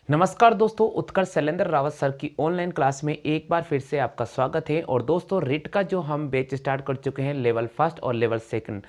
नमस्कार दोस्तों, उत्कर्ष शैलेंद्र रावत सर की ऑनलाइन क्लास में एक बार फिर से आपका स्वागत है। और दोस्तों रिट का जो हम बैच स्टार्ट कर चुके हैं लेवल फर्स्ट और लेवल सेकंड।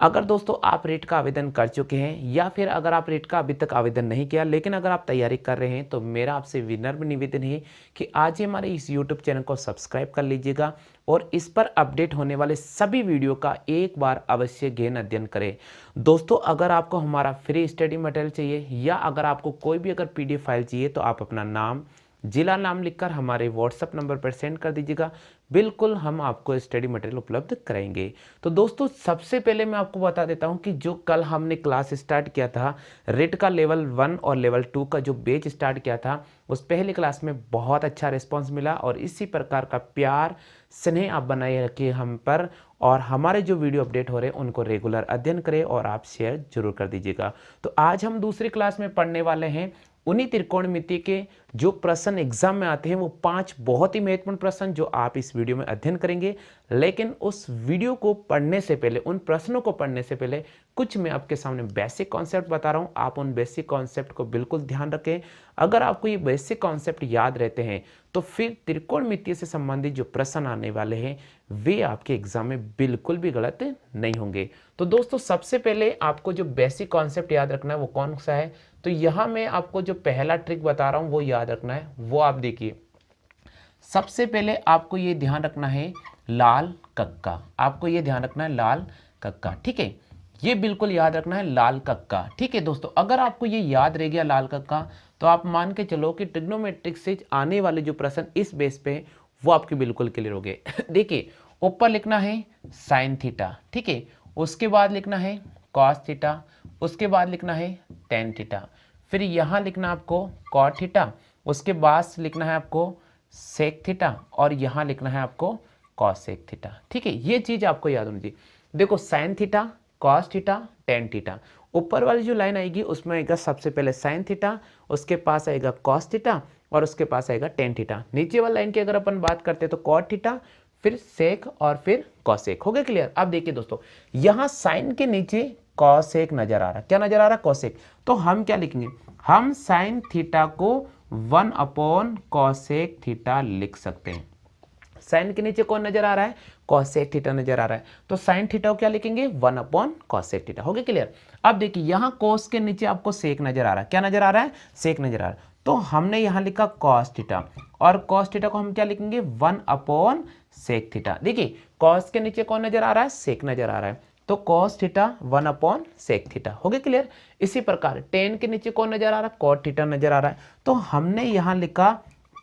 अगर दोस्तों आप रिट का आवेदन कर चुके हैं या फिर अगर आप रिट का अभी तक आवेदन नहीं किया लेकिन अगर आप तैयारी कर रहे हैं तो मेरा आपसे विनम्र निवेदन है कि आज ही हमारे इस यूट्यूब चैनल को सब्सक्राइब कर लीजिएगा और इस पर अपडेट होने वाले सभी वीडियो का एक बार अवश्य गहन अध्ययन करें। दोस्तों अगर आपको हमारा फ्री स्टडी मटेरियल चाहिए या अगर आपको कोई भी अगर पीडीएफ फाइल चाहिए तो आप अपना नाम जिला नाम लिखकर हमारे व्हाट्सएप नंबर पर सेंड कर दीजिएगा। बिल्कुल हम आपको स्टडी मटेरियल उपलब्ध कराएंगे। तो दोस्तों सबसे पहले मैं आपको बता देता हूं कि जो कल हमने क्लास स्टार्ट किया था रिट का लेवल 1 और लेवल 2 का जो बैच स्टार्ट किया था उस पहली क्लास में बहुत अच्छा रिस्पांस मिला और इसी प्रकार का प्यार स्नेह आप बनाए रखिए हम पर और हमारे जो वीडियो अपडेट हो रहे हैं उनको रेगुलर अध्ययन करें और आप शेयर जरूर कर दीजिएगा। तो आज हम दूसरी क्लास में पढ़ने वाले हैं उन्हीं त्रिकोणमिति के जो प्रश्न एग्जाम में आते हैं वो 5 बहुत ही महत्वपूर्ण प्रश्न जो आप इस वीडियो में अध्ययन करेंगे। लेकिन उस वीडियो को पढ़ने से पहले उन प्रश्नों को पढ़ने से पहले कुछ मैं आपके सामने बेसिक कॉन्सेप्ट बता रहा हूं, आप उन बेसिक कॉन्सेप्ट को बिल्कुल ध्यान रखें। अगर आपको ये बेसिक कॉन्सेप्ट याद रहते हैं तो फिर त्रिकोणमिति से संबंधित जो प्रश्न आने वाले हैं वे आपके एग्जाम में बिल्कुल भी गलत नहीं होंगे। तो दोस्तों सबसे पहले आपको जो बेसिक कॉन्सेप्ट याद रखना है वो कौन सा है, तो यहां मैं आपको जो पहला ट्रिक बता रहा हूं वो याद रखना है। वो आप देखिए, सबसे पहले आपको ये ध्यान रखना है लाल कक्का, आपको ये ध्यान रखना है लाल कक्का, ठीक है। ये बिल्कुल याद रखना है लाल कक्का, ठीक है दोस्तों। अगर आपको ये याद रह गया लाल कक्का तो आप मान के चलो कि ट्रिग्नोमेट्रिक से आने वाले जो प्रश्न इस बेस पे वो आपके बिल्कुल क्लियर हो गए। देखिए ऊपर लिखना है साइन थीटा, ठीक है, उसके बाद लिखना है कॉस थीटा, उसके बाद लिखना है टेन थीटा, फिर यहाँ लिखना आपको कॉट थीटा, उसके बाद लिखना है आपको सेक थीटा और यहाँ लिखना है आपको कॉसेक थीटा, ठीक है। ये चीज आपको याद होनी चाहिए। देखो sine theta, cos theta, tan theta, ऊपर वाली जो लाइन आएगी उसमें आएगा सबसे पहले साइन थीटा, उसके पास आएगा कॉस थीटा और उसके पास आएगा टेन थीटा। नीचे वाली लाइन की अगर अपन बात करते हैं तो कॉट थीटा, फिर सेक और फिर कॉसेक। हो गया क्लियर। अब देखिए दोस्तों यहाँ साइन के नीचे कॉसेक नजर आ रहा है, क्या नजर आ रहा है कॉसेक, तो हम क्या लिखेंगे, हम साइन थीटा को 1 अपॉन कॉसेक थीटा लिख सकते हैं। साइन के नीचे कौन नजर आ रहा है, कॉसेक थीटा नजर आ रहा है, तो साइन थीटा को क्या लिखेंगे 1 अपॉन कॉसेक थीटा। हो गया क्लियर। अब देखिए यहाँ कॉस के नीचे आपको सेक नजर आ रहा है, क्या नजर आ रहा है, सेक नजर आ रहा है, तो हमने यहाँ लिखा कॉस थीटा और कॉस थीटा को हम क्या लिखेंगे 1 अपॉन सेक थीटा। देखिए कॉस के नीचे कौन नजर आ रहा है, सेक नजर आ रहा है, तो cos theta 1 upon sec theta. हो गया क्लियर। इसी प्रकार टेन के नीचे कौन नजर आ रहा है, कॉट थीटा नजर आ रहा है, तो हमने यहाँ लिखा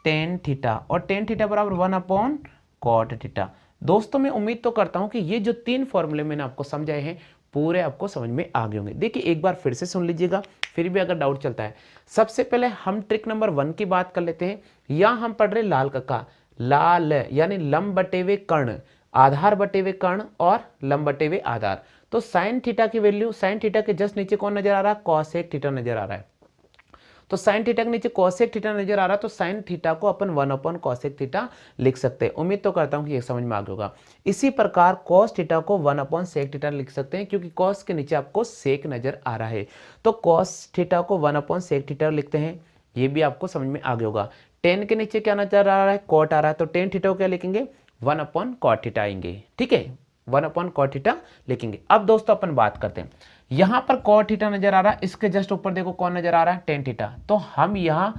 टेन थीटा और टेन थीटा बराबर 1 अपॉन कॉट थीटा। दोस्तों मैं उम्मीद तो करता हूं कि ये जो 3 फॉर्मूले मैंने आपको समझाए हैं पूरे आपको समझ में आ गए होंगे। देखिए एक बार फिर से सुन लीजिएगा, फिर भी अगर डाउट चलता है। सबसे पहले हम ट्रिक नंबर 1 की बात कर लेते हैं। यहां हम पढ़ रहे लाल कक्का, लाल यानी लंब बटे हुए कर्ण, आधार बटे हुए कर्ण और लंब बटे हुए आधार। तो साइन थीटा की वैल्यू, साइन थीटा के जस्ट नीचे कौन नजर आ रहा है, कॉसेक थीटा नजर आ रहा है, तो साइन थीटा के नीचे कॉसेक थीटा नजर आ रहा है, तो साइन थीटा को अपन 1 अपॉन कॉसेक थीटा लिख सकते हैं। उम्मीद तो करता हूं कि ये समझ में आ गया होगा। इसी प्रकार कॉस थीटा को 1 अपॉन सेक थीटा लिख सकते हैं क्योंकि कॉस के नीचे आपको सेक नजर आ रहा है, तो कॉस थीटा को 1 अपॉन सेक थीटा लिखते हैं। ये भी आपको समझ में आ गया होगा। टेन के नीचे क्या नजर आ रहा है, कॉट आ रहा है, तो टेन थीटा को क्या लिखेंगे 1 अपॉन कॉट थीटा आएंगे, ठीक है, 1 अपॉन कॉट थीटा लिखेंगे। अब दोस्तों अपन बात करते हैं, यहां पर कॉट थीटा नजर आ रहा है, इसके जस्ट ऊपर देखो कौन नजर आ रहा है, टेन थीटा, तो हम यहां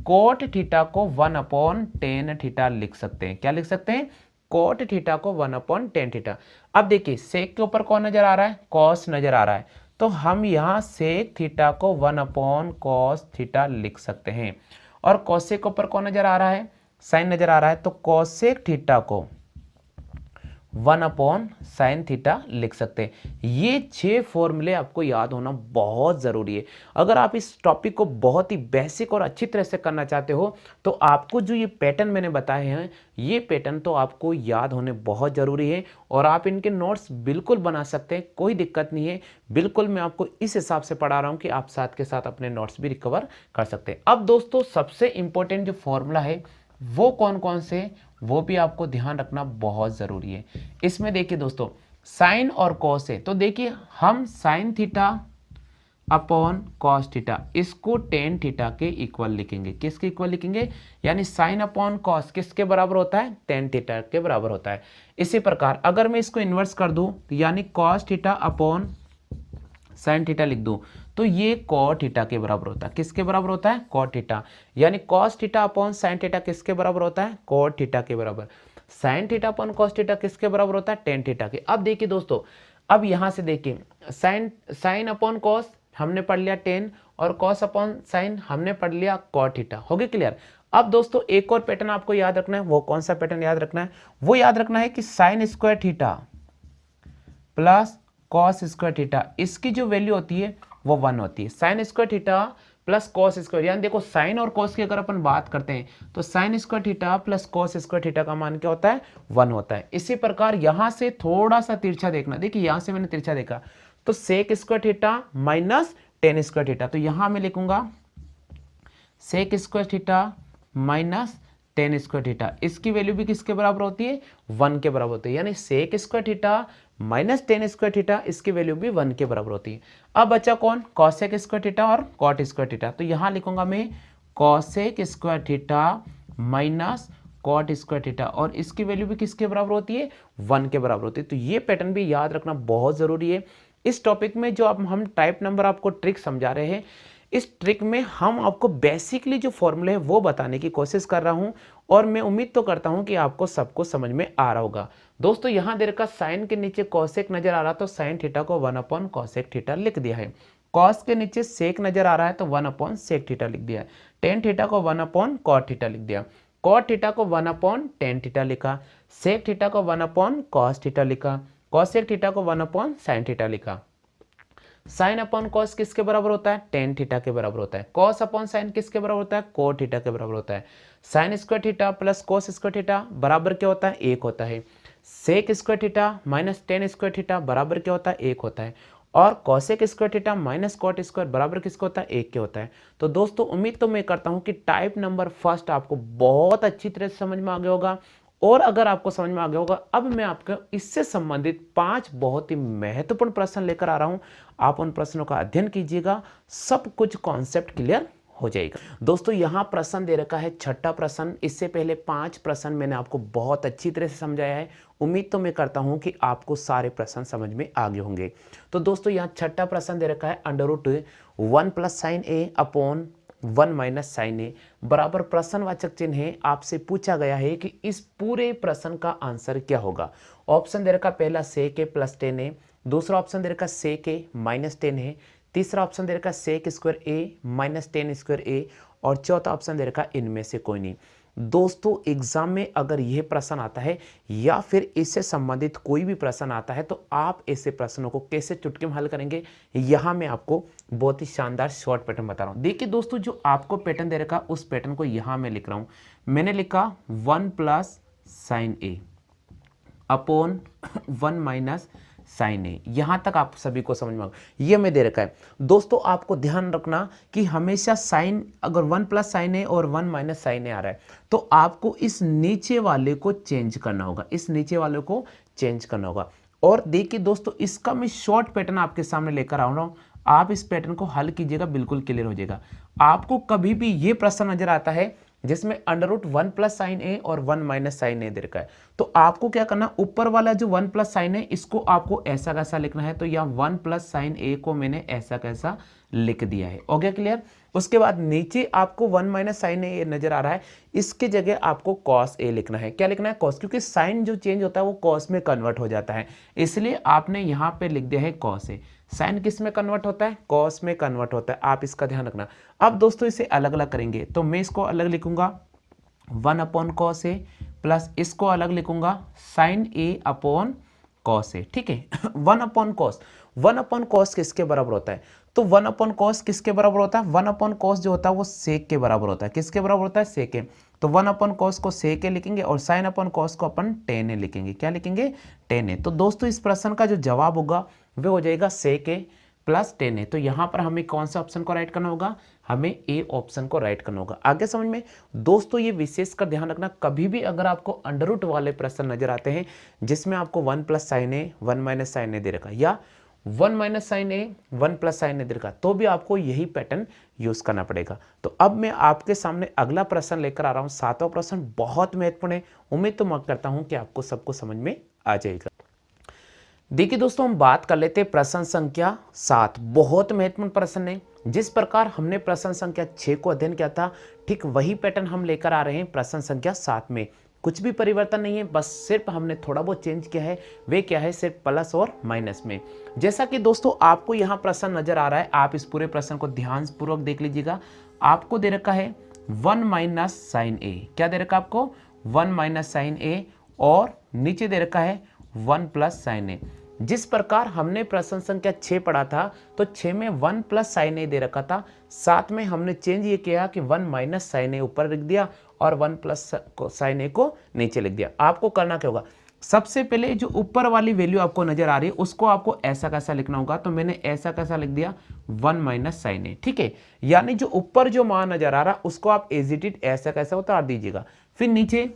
कॉट थीटा को 1 अपॉन टेन थीटा लिख सकते हैं। क्या लिख सकते हैं, कॉट थीटा को 1 अपॉन टेन थीटा। अब देखिए सेक के ऊपर कौन नजर आ रहा है, कॉस नजर आ रहा है, तो हम यहां सेक थीटा को 1 अपॉन कॉस थीटा लिख सकते हैं। और कॉसेक के ऊपर कौन नजर आ रहा है, साइन नजर आ रहा है, तो कॉसेक थीटा को 1 अपॉन साइन थीटा लिख सकते हैं। ये 6 फॉर्मूले आपको याद होना बहुत ज़रूरी है। अगर आप इस टॉपिक को बहुत ही बेसिक और अच्छी तरह से करना चाहते हो तो आपको जो ये पैटर्न मैंने बताए हैं ये पैटर्न तो आपको याद होने बहुत ज़रूरी है और आप इनके नोट्स बिल्कुल बना सकते हैं, कोई दिक्कत नहीं है। बिल्कुल मैं आपको इस हिसाब से पढ़ा रहा हूँ कि आप साथ के साथ अपने नोट्स भी रिकवर कर सकते हैं। अब दोस्तों सबसे इंपॉर्टेंट जो फॉर्मूला है वो कौन कौन से, वो भी आपको ध्यान रखना बहुत जरूरी है। इसमें देखिए दोस्तों साइन और कॉस है, तो देखिए हम sign theta upon cos theta, इसको टेन थीटा के इक्वल लिखेंगे। किसके इक्वल लिखेंगे? यानी साइन अपॉन कॉस किसके बराबर होता है? टेन थीटा के बराबर होता है। इसी प्रकार अगर मैं इसको इन्वर्स कर दूं यानी cos theta upon sine theta लिख दूं तो ये कॉट थीटा के बराबर होता है। किसके बराबर होता है? Cot theta. यानी cos theta upon sine theta किसके बराबर होता है? कॉट थीटा के बराबर। Sine theta upon cos theta किसके बराबर होता है? टेन थीटा के। अब देखिए दोस्तों, अब यहां से देखिए साइन अपॉन कॉस हमने पढ़ लिया 10 और कॉस अपॉन साइन हमने पढ़ लिया कॉट थीटा। हो गया क्लियर? अब दोस्तों एक और पैटर्न आपको याद रखना है। वो कौन सा पैटर्न याद रखना है? वो याद रखना है कि sign square theta plus cos square theta, इसकी जो वैल्यू होती है वो 1 होती है। Sine square theta plus cos square, यानी देखो साइन और कॉस की अगर अपन बात करते हैं तो sign square theta plus cos square theta का मान क्या होता है? 1 होता है। इसी प्रकार यहां से थोड़ा सा तिरछा देखना। देखिए यहां से मैंने तिरछा देखा तो sec square theta minus tan square theta, तो यहां मैं लिखूंगा sec square theta minus tan square theta, इसकी वैल्यू भी किसके बराबर होती है? 1 के बराबर होती है। यानी sec square theta minus tan square theta, इसकी वैल्यू भी 1 के बराबर होती है। अब बचा कौन? कॉसेक स्क्वायर थीटा और कॉट स्क्वायर थीटा, तो यहां लिखूंगा मैं cosec square theta minus cot square theta, और इसकी वैल्यू भी किसके बराबर होती है? 1 के बराबर होती है। तो ये पैटर्न भी याद रखना बहुत जरूरी है। इस टॉपिक में जो अब हम टाइप नंबर आपको ट्रिक समझा रहे हैं, इस ट्रिक में हम आपको बेसिकली जो फॉर्मूले है वो बताने की कोशिश कर रहा हूं, और मैं उम्मीद तो करता हूं कि आपको सबको समझ में आ रहा होगा। दोस्तों यहां देर का साइन के नीचे कॉसेक नजर आ रहा तो साइन थीटा को 1 अपॉन कॉसेक थीटा लिख दिया है। कॉस के नीचे सेक नजर आ रहा है तो 1 अपॉन सेक थीटा लिख दिया है। टेन थीटा को 1 अपॉन कॉट थीटा लिख दिया। कॉट थीटा को 1 अपॉन टेन थीटा लिखा। सेक थीटा को 1 अपॉन कॉस थीटा लिखा। कॉसेक थीटा को 1 अपॉन साइन थीटा लिखा। साइन अपॉन कॉस किसके बराबर होता है? टेन थीटा के बराबर होता है। कॉस अपॉन साइन किसके बराबर होता है? कोट थीटा के बराबर होता है। Sine square theta plus cos square theta बराबर क्या होता है? 1 होता है। Sec square theta minus tan square theta बराबर क्या होता है? 1 होता है। और cosec square theta minus cot square बराबर किसका होता है? 1 के होता है। तो दोस्तों उम्मीद तो मैं करता हूं कि टाइप नंबर फर्स्ट आपको बहुत अच्छी तरह से समझ में आ गया होगा। और अगर आपको समझ में आ गया होगा, अब मैं आपको इससे संबंधित 5 बहुत ही महत्वपूर्ण प्रश्न लेकर आ रहा हूं। आप उन प्रश्नों का अध्ययन कीजिएगा, सब कुछ कॉन्सेप्ट क्लियर हो जाएगा। दोस्तों यहां प्रश्न दे रखा है छठा प्रश्न। इससे पहले 5 प्रश्न मैंने आपको बहुत अच्छी तरह से समझाया है। उम्मीद तो मैं करता हूं कि आपको सारे प्रश्न समझ में आ गए होंगे। तो दोस्तों यहां छठा प्रश्न दे रखा है अंडर रूट 1 प्लस साइन ए अपॉन 1 माइनस साइन ए बराबर प्रश्नवाचक चिन्ह है। आपसे पूछा गया है कि इस पूरे प्रश्न का आंसर क्या होगा। ऑप्शन दे रखा पहला सेक ए प्लस 10 है, दूसरा ऑप्शन दे रखा सेक ए माइनस 10 है, तीसरा ऑप्शन दे रखा sec square A minus 10 square A, और चौथा ऑप्शन दे रखा इनमें से कोई नहीं। दोस्तों एग्जाम में अगर यह प्रश्न आता है या फिर इससे संबंधित कोई भी प्रश्न आता है तो आप ऐसे प्रश्नों को कैसे चुटकी में हल करेंगे, यहां मैं आपको बहुत ही शानदार शॉर्ट पैटर्न बता रहा हूं। देखिए दोस्तों जो आपको पैटर्न दे रखा उस पैटर्न को यहां मैं लिख रहा हूं। मैंने लिखा 1 प्लस साइन ए अपॉन 1 माइनस साइन ए। यहां तक आप सभी को समझ में आ गया। ये मैं दे रखा है। दोस्तों आपको ध्यान रखना कि हमेशा साइन अगर 1 प्लस साइन ए और 1 माइनस साइन ए आ रहा है तो आपको इस नीचे वाले को चेंज करना होगा, इस नीचे वाले को चेंज करना होगा। और देखिए दोस्तों इसका मैं शॉर्ट पैटर्न आपके सामने लेकर आ रहा हूं। आप इस पैटर्न को हल कीजिएगा, बिल्कुल क्लियर हो जाएगा। आपको कभी भी ये प्रश्न नजर आता है जिसमें अंडर रूट 1 प्लस साइन ए और 1 माइनस साइन ए दे रखा है, तो आपको क्या करना, ऊपर वाला जो 1 प्लस साइन है इसको आपको ऐसा कैसा लिखना है। तो यहाँ 1 प्लस साइन ए को मैंने ऐसा कैसा लिख दिया है। हो गया क्लियर? उसके बाद नीचे आपको 1 माइनस साइन ए नजर आ रहा है, इसके जगह आपको कॉस ए लिखना है। क्या लिखना है? कॉस, क्योंकि साइन जो चेंज होता है वो कॉस में कन्वर्ट हो जाता है, इसलिए आपने यहाँ पे लिख दिया है कॉस ए। साइन किस में कन्वर्ट होता है? कॉस में कन्वर्ट होता है, आप इसका ध्यान रखना। अब दोस्तों इसे अलग अलग करेंगे तो मैं इसको अलग लिखूंगा 1 अपॉन कॉस ए प्लस इसको अलग लिखूंगा sign A upon cos A. ठीक है 1 अपॉन कॉस, 1 अपॉन कॉस किसके बराबर होता है? तो 1 अपॉन कॉस किसके बराबर होता है? 1 अपॉन कॉस जो होता है वो सेक के बराबर होता है। किसके बराबर होता है? सेक के। तो 1 अपॉन कॉस को सेक ए लिखेंगे और साइन अपॉन कॉस को अपन टेन ए लिखेंगे। क्या लिखेंगे? टेन ए। तो दोस्तों इस प्रश्न का जो जवाब होगा वो हो जाएगा सेक ए प्लस टेन ए। तो यहां पर हमें कौन सा ऑप्शन को राइट करना होगा? हमें ए ऑप्शन को राइट करना होगा। आगे समझ में? दोस्तों ये विशेष कर ध्यान रखना, कभी भी अगर आपको अंडर रूट वाले प्रश्न नजर आते हैं जिसमें आपको 1 प्लस साइन ए 1 माइनस साइन ए दे रखा, या 1 माइनस साइन ए 1 प्लस साइन ए दे रखा, तो भी आपको यही पैटर्न यूज करना पड़ेगा। तो अब मैं आपके सामने अगला प्रश्न लेकर आ रहा हूं, 7वां प्रश्न बहुत महत्वपूर्ण है। उम्मीद तो मैं करता हूं कि आपको सबको समझ में आ जाएगा। देखिए दोस्तों, हम बात कर लेते हैं प्रश्न संख्या 7। बहुत महत्वपूर्ण प्रश्न है। जिस प्रकार हमने प्रश्न संख्या 6 को अध्ययन किया था, ठीक वही पैटर्न हम लेकर आ रहे हैं प्रश्न संख्या 7 में। कुछ भी परिवर्तन नहीं है, बस सिर्फ हमने थोड़ा बहुत चेंज किया है। वे क्या है, सिर्फ प्लस और माइनस में। जैसा कि दोस्तों आपको यहाँ प्रश्न नजर आ रहा है, आप इस पूरे प्रश्न को ध्यान पूर्वक देख लीजिएगा। आपको दे रखा है 1 माइनस साइन ए। क्या दे रखा है आपको? 1 माइनस साइन ए, और नीचे दे रखा है 1 प्लस साइन ए। जिस प्रकार हमने प्रश्न संख्या 6 पढ़ा था, तो 6 में 1 प्लस साइन ए दे रखा था। 7 में हमने चेंज ये किया कि 1 माइनस साइन ए ऊपर लिख दिया और 1 प्लस साइन ए को नीचे लिख दिया। आपको करना क्या होगा, सबसे पहले जो ऊपर वाली वैल्यू आपको नजर आ रही है उसको आपको ऐसा कैसा लिखना होगा। तो मैंने ऐसा कैसा लिख दिया, 1 माइनस साइन ए। ठीक है, यानी जो ऊपर जो मान नजर आ रहा उसको आप एज इट इज ऐसा कैसा उतार दीजिएगा। फिर नीचे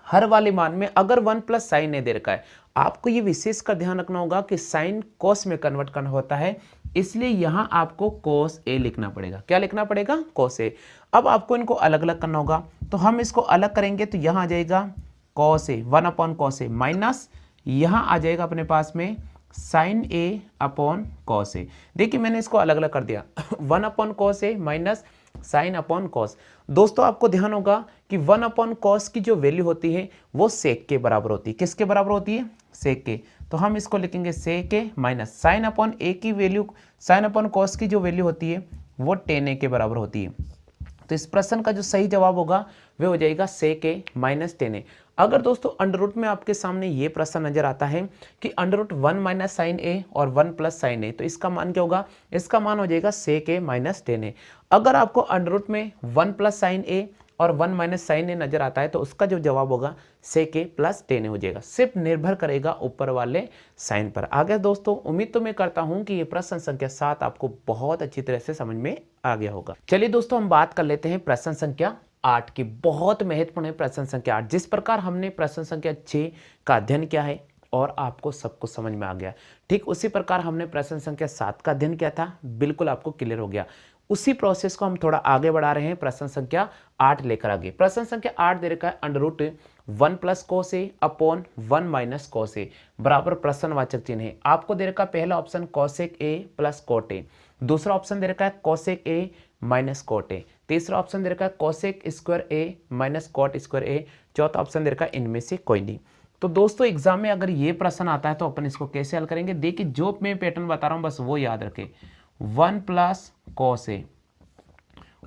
हर वाले मान में अगर 1 प्लस साइन ए दे रखा है, आपको ये विशेष का ध्यान रखना होगा कि साइन कॉस में कन्वर्ट करना होता है, इसलिए यहां आपको कॉस ए लिखना पड़ेगा। क्या लिखना पड़ेगा? Cos A. अब आपको इनको अलग अलग करना होगा, तो हम इसको अलग करेंगे तो यहां आ जाएगा cos A 1 upon cos A, minus यहां आ जाएगा अपने पास में sign A upon cos A. देखिए मैंने इसको अलग अलग कर दिया 1 upon cos A minus sine upon cos. दोस्तों आपको ध्यान होगा कि 1 अपॉन कॉस की जो वैल्यू होती है वो सेक के बराबर होती है। किसके बराबर होती है? सेक के। तो हम इसको लिखेंगे सेक के माइनस साइन अपॉन ए की वैल्यू, साइन अपॉन कॉस की जो वैल्यू होती है वो टेन ए के बराबर होती है। तो इस प्रश्न का जो सही जवाब होगा वह हो जाएगा सेक ए माइनस टेन ए। अगर दोस्तों अंडर रूट में आपके सामने ये प्रश्न नजर आता है कि अंडर रूट 1 माइनस साइन ए और 1 प्लस साइन ए, तो इसका मान क्या होगा? इसका मान हो जाएगा सेक ए माइनस टेन ए। अगर आपको अंडर रूट में 1 प्लस साइन ए और 1 माइनस साइन ए नजर आता है, तो उसका जो जवाब होगा सेक ए प्लस टेन ए हो जाएगा। सिर्फ निर्भर करेगा ऊपर वाले साइन पर। आगे दोस्तों उम्मीद तो मैं करता हूं कि ये प्रश्न संख्या 7 आपको बहुत अच्छी तरह से समझ में आ गया होगा। चलिए दोस्तों हम बात कर लेते हैं प्रश्न संख्या 8 की। बहुत महत्वपूर्ण है प्रश्न संख्या 8। जिस प्रकार हमने प्रश्न संख्या 6 का अध्ययन किया है और आपको सब कुछ समझ में आ गया, ठीक उसी प्रकार हमने प्रश्न संख्या 7 का अध्ययन किया था, बिल्कुल आपको क्लियर हो गया। उसी प्रोसेस को हम थोड़ा आगे बढ़ा रहे हैं, प्रश्न संख्या 8 लेकर आगे। प्रश्न संख्या 8 दे रखा है अंडर रूट 1 प्लस कोस ए अपॉन 1 माइनस कोस ए बराबर प्रश्नवाचक चिन्ह है। आपको दे रखा है पहला ऑप्शन कोसेक ए प्लस कोट ए, दूसरा ऑप्शन दे रखा है कोसेक ए माइनस कोट ए, तीसरा ऑप्शन दे रखा है cosec square A minus cot square ए, चौथा ऑप्शन दे रखा है इनमें से कोई नहीं। तो दोस्तों एग्जाम में अगर ये प्रश्न आता है तो अपन इसको कैसे हल करेंगे? देखिए जो मैं पैटर्न बता रहा हूं बस वो याद रखें, 1 प्लस कॉस ए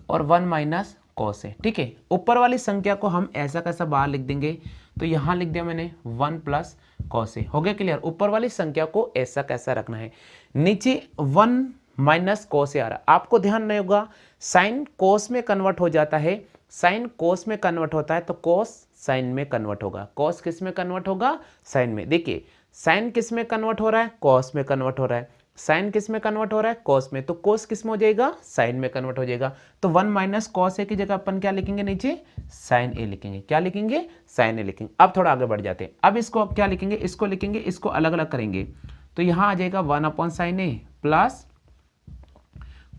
और 1 माइनस कॉस ए। ठीक है, ऊपर वाली संख्या को हम ऐसा कैसा बाहर लिख देंगे, तो यहां लिख दिया मैंने 1 प्लस कॉस ए। हो गया क्लियर? ऊपर वाली संख्या को ऐसा कैसा रखना है। नीचे 1 माइनस कोस ए आ रहा, आपको ध्यान नहीं होगा साइन कोस में कन्वर्ट हो जाता है, साइन कोस में कन्वर्ट होता है तो कोस साइन में कन्वर्ट होगा। कोस किस में कन्वर्ट होगा? साइन में। देखिए साइन किस में कन्वर्ट हो रहा है? कोस में कन्वर्ट हो रहा है। साइन किस में कन्वर्ट हो रहा है? कोस में। तो कोस किस में हो जाएगा? साइन में कन्वर्ट हो जाएगा। तो 1 माइनस कॉस ए की जगह अपन क्या लिखेंगे? नीचे साइन ए लिखेंगे। क्या लिखेंगे? साइन ए लिखेंगे। अब थोड़ा आगे बढ़ जाते हैं। अब इसको क्या लिखेंगे? इसको लिखेंगे, इसको अलग अलग करेंगे तो यहां आ जाएगा 1 upon sine A plus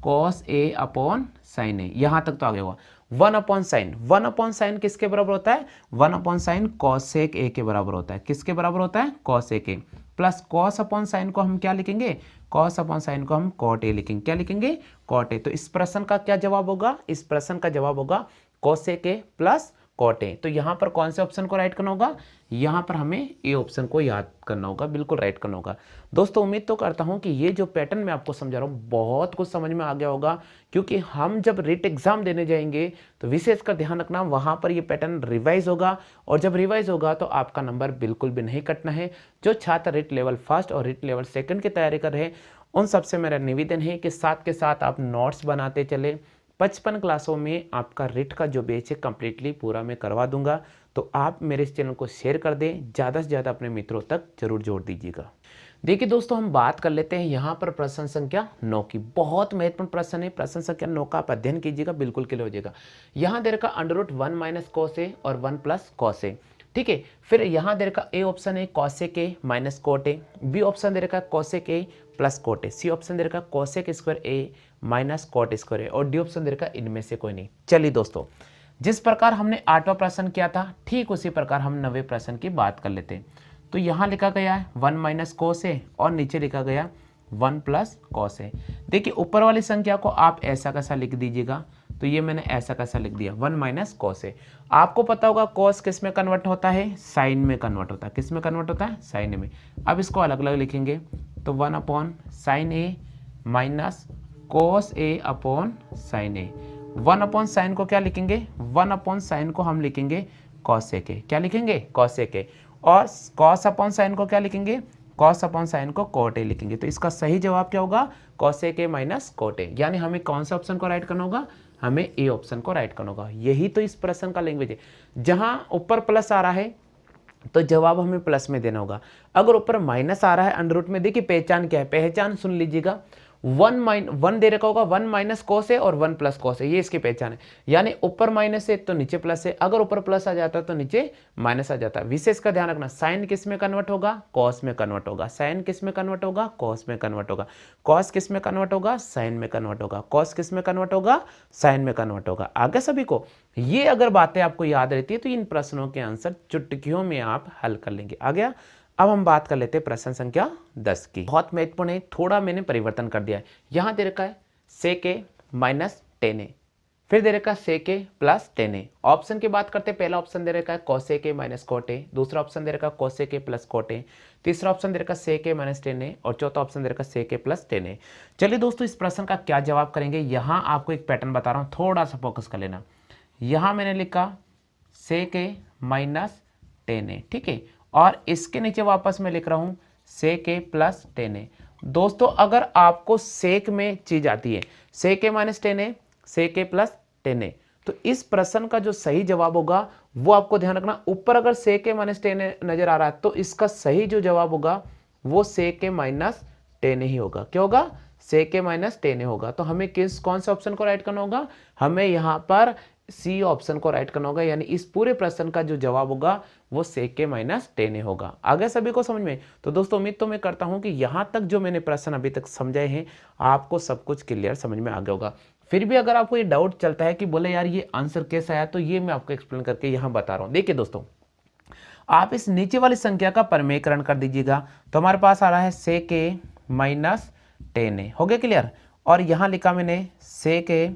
cos A upon sine ए। यहां तक तो आ गया होगा। 1 अपॉन साइन, 1 अपॉन साइन किसके बराबर होता है? 1 अपॉन साइन कॉसेक ए के बराबर होता है। किसके बराबर होता है? Cosec A. Plus cos upon sine को हम क्या लिखेंगे? कॉस अपॉन साइन को हम कॉट ए लिखेंगे। क्या लिखेंगे? Cot A. तो इस प्रश्न का क्या जवाब होगा? इस प्रश्न का जवाब होगा cosec A plus cot A. तो यहां पर कौन से ऑप्शन को राइट करना होगा? यहां पर हमें ए ऑप्शन को याद करना होगा, बिल्कुल राइट करना होगा। दोस्तों उम्मीद तो करता हूं कि ये जो पैटर्न मैं आपको समझा रहा हूं बहुत कुछ समझ में आ गया होगा, क्योंकि हम जब रिट एग्जाम देने जाएंगे तो विशेष कर ध्यान रखना वहां पर ये पैटर्न रिवाइज होगा, और जब रिवाइज होगा तो आपका नंबर बिल्कुल भी नहीं कटना है। जो छात्र रिट लेवल फर्स्ट और रिट लेवल सेकंड की तैयारी कर रहे हैं उन सबसे मेरा निवेदन है कि साथ के साथ आप नोट्स बनाते चले। 55 क्लासों में आपका रिट का जो बैच है कंप्लीटली पूरा मैं करवा दूंगा, तो आप मेरे इस चैनल को शेयर कर दें, ज़्यादा से ज़्यादा अपने मित्रों तक जरूर जोड़ दीजिएगा। देखिए दोस्तों हम बात कर लेते हैं यहाँ पर प्रश्न संख्या 9 की। बहुत महत्वपूर्ण प्रश्न है, प्रश्न संख्या 9 का आप अध्ययन कीजिएगा, बिल्कुल क्लियर हो जाएगा। यहाँ दे रखा under root 1 minus cos A और 1 प्लस कॉस ए। ठीक है, फिर यहाँ दे रखा ए ऑप्शन है cosec A minus cot A, B option दे रखा cosec A plus cot A. C option दे रखा cosec square A minus cot square A, और डी ऑप्शन दे रखा इनमें से कोई नहीं। चलिए दोस्तों, जिस प्रकार हमने 8वां प्रश्न किया था ठीक उसी प्रकार हम 9वें प्रश्न की बात कर लेते हैं। तो यहाँ लिखा गया है 1 माइनस कोस ए और नीचे लिखा गया 1 प्लस कॉस ए। देखिए ऊपर वाली संख्या को आप ऐसा कैसा लिख दीजिएगा, तो ये मैंने ऐसा कैसा लिख दिया 1 माइनस कॉस ए। आपको पता होगा कॉस किस में कन्वर्ट होता है, साइन में कन्वर्ट होता है। किस में कन्वर्ट होता है, साइन में। अब इसको अलग अलग लिखेंगे तो 1 upon sine A minus cos A upon sine A. 1 upon sine को क्या लिखेंगे, 1 अपॉन साइन को हम लिखेंगे कॉस ए के। क्या लिखेंगे, कॉस ए के। और कॉस अपॉन साइन को क्या लिखेंगे, कॉस अपॉन साइन को कोट ए लिखेंगे। तो इसका सही जवाब क्या होगा, कॉस ए के माइनस कोट ए। यानी हमें कौन सा ऑप्शन को राइट करना होगा, हमें ए ऑप्शन को राइट करना होगा। यही तो इस प्रश्न का लैंग्वेज है। जहां ऊपर प्लस आ रहा है तो जवाब हमें प्लस में देना होगा। अगर ऊपर माइनस आ रहा है अंडर रूट में, देखिए पहचान क्या है, पहचान सुन लीजिएगा। 1 दे रखा होगा 1 माइनस कोस है और 1 प्लस कोस है, ये इसकी पहचान है। यानी ऊपर माइनस है तो नीचे प्लस है, अगर ऊपर प्लस आ जाता तो नीचे माइनस आ जाता। विशेष का ध्यान रखना, साइन किस में कन्वर्ट होगा, कॉस में कन्वर्ट होगा। साइन किस में कन्वर्ट होगा, कॉस में कन्वर्ट होगा। कॉस किस में कन्वर्ट होगा, साइन में कन्वर्ट होगा। कॉस किस में कन्वर्ट होगा, साइन में कन्वर्ट होगा। आगे सभी को ये अगर बातें आपको याद रहती है तो इन प्रश्नों के आंसर चुटकियों में आप हल कर लेंगे। आ गया। अब हम बात कर लेते हैं प्रश्न संख्या 10 की। बहुत महत्वपूर्ण है, थोड़ा मैंने परिवर्तन कर दिया है। यहां दे रखा है सेक ए माइनस टेन ए, फिर दे रखा है सेक ए प्लस टेन ए। ऑप्शन की बात करते हैं, पहला ऑप्शन दे रखा है कोसेक ए माइनस कोट ए, दूसरा ऑप्शन दे रखा है कोसेक ए प्लस कोट ए, तीसरा ऑप्शन दे रखा है सेक ए माइनस टेन ए, और चौथा ऑप्शन दे रखा है सेक ए प्लस टेन ए। चलिए दोस्तों, इस प्रश्न का क्या जवाब करेंगे, यहां आपको एक पैटर्न बता रहा हूं, थोड़ा सा फोकस कर लेना। यहां मैंने लिखा सेक ए माइनस टेन ए, ठीक है, और इसके नीचे वापस मैं लिख रहा हूं सेक ए प्लस टेन ए। दोस्तों अगर आपको सेक में चीज आती है, सेक ए माइनस टेन ए, सेक ए प्लस टेन ए, तो इस प्रश्न का जो सही जवाब होगा वो आपको ध्यान रखना, ऊपर अगर सेक ए माइनस टेन ए नजर आ रहा है तो इसका सही जो जवाब होगा वो सेक ए माइनस टेन ए ही होगा। क्या होगा, सेक ए माइनस टेन ए होगा। तो हमें कौन से ऑप्शन को राइट करना होगा, हमें यहाँ पर सी ऑप्शन को राइट करना होगा। यानी इस पूरे प्रश्न का जो जवाब होगा वो सेक के माइनस टेन ए होगा। आगे सभी को समझ में। तो दोस्तों उम्मीद तो मैं करता हूं कि यहां तक जो मैंने प्रश्न अभी तक समझाए हैं आपको सब कुछ क्लियर समझ में आ गया होगा। फिर भी अगर आपको ये डाउट चलता है कि बोले यार ये आंसर कैसा आया, तो ये मैं आपको एक्सप्लेन करके यहां बता रहा हूं। देखिए दोस्तों, आप इस नीचे वाली संख्या का परमेयकरण कर दीजिएगा तो हमारे पास आ रहा है सेक ए माइनस टेन ए। हो गया क्लियर। और यहां लिखा मैंने सेक ए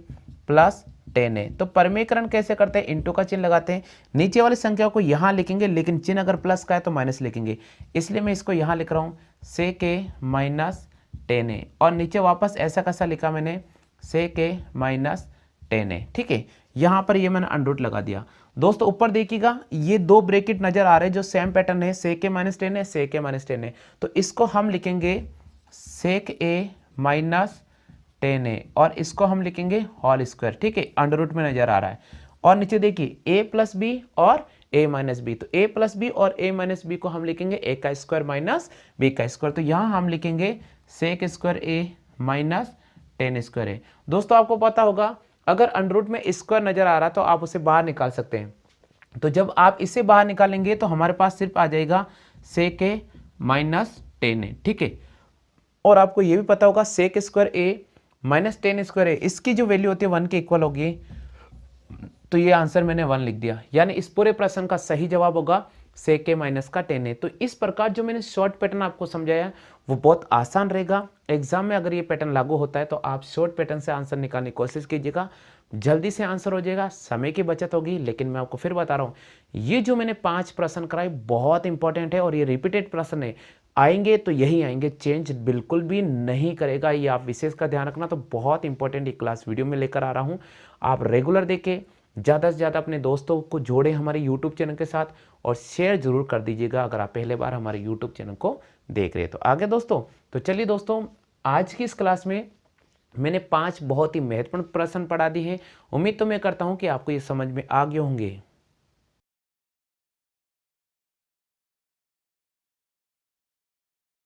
प्लस टेन ए। तो परमेयकरण कैसे करते हैं, इंटू का चिन्ह लगाते हैं, नीचे वाली संख्या को यहां लिखेंगे, लेकिन चिन्ह अगर प्लस का है तो माइनस लिखेंगे, इसलिए मैं इसको यहां लिख रहा हूं सेक ए माइनस टेन ए, और नीचे वापस ऐसा कैसा लिखा मैंने सेक ए माइनस टेन ए, ठीक है। यहां पर ये मैंने अंडरूट लगा दिया। दोस्तों ऊपर देखिएगा ये दो ब्रैकेट नजर आ रहे हैं जो सेम पैटर्न है, सेक ए माइनस टेन है, सेक ए माइनस टेन है, तो इसको हम लिखेंगे सेक ए माइनस टेन ए, और इसको हम लिखेंगे होल स्क्वायर, ठीक है, अंडर रूट में नजर आ रहा है। और नीचे देखिए ए प्लस बी और ए माइनस बी, तो ए प्लस बी और ए माइनस बी को हम लिखेंगे ए का स्क्वायर माइनस बी का स्क्वायर। तो यहां हम लिखेंगे sec square A minus tan square ए। दोस्तों आपको पता होगा अगर अंडर रूट में स्क्वायर नजर आ रहा तो आप उसे बाहर निकाल सकते हैं। तो जब आप इसे बाहर निकालेंगे तो हमारे पास सिर्फ आ जाएगा सेक ए माइनस टेन ए, ठीक है। और आपको यह भी पता होगा sec square A minus tan square है, इसकी जो वैल्यू होती है 1 के इक्वल होगी, तो ये आंसर मैंने 1 लिख दिया। यानी इस पूरे प्रश्न का सही जवाब होगा सेक के माइनस का टेन है। तो इस प्रकार जो मैंने शॉर्ट पैटर्न आपको समझाया वो बहुत आसान रहेगा। एग्जाम में अगर ये पैटर्न लागू होता है तो आप शॉर्ट पैटर्न से आंसर निकालने की कोशिश कीजिएगा, जल्दी से आंसर हो जाएगा, समय की बचत होगी। लेकिन मैं आपको फिर बता रहा हूँ ये जो मैंने 5 प्रश्न कराए बहुत इंपॉर्टेंट है और ये रिपीटेड प्रश्न है, आएंगे तो यही आएंगे, चेंज बिल्कुल भी नहीं करेगा। ये आप विशेष का ध्यान रखना। तो बहुत इंपॉर्टेंट ये क्लास वीडियो में लेकर आ रहा हूँ, आप रेगुलर देखें, ज़्यादा से ज़्यादा अपने दोस्तों को जोड़ें हमारे यूट्यूब चैनल के साथ, और शेयर जरूर कर दीजिएगा अगर आप पहले बार हमारे यूट्यूब चैनल को देख रहे हैं। तो आगे दोस्तों, तो चलिए दोस्तों, आज की इस क्लास में मैंने 5 बहुत ही महत्वपूर्ण प्रश्न पढ़ा दिए हैं। उम्मीद तो मैं करता हूँ कि आपको ये समझ में आ गए होंगे।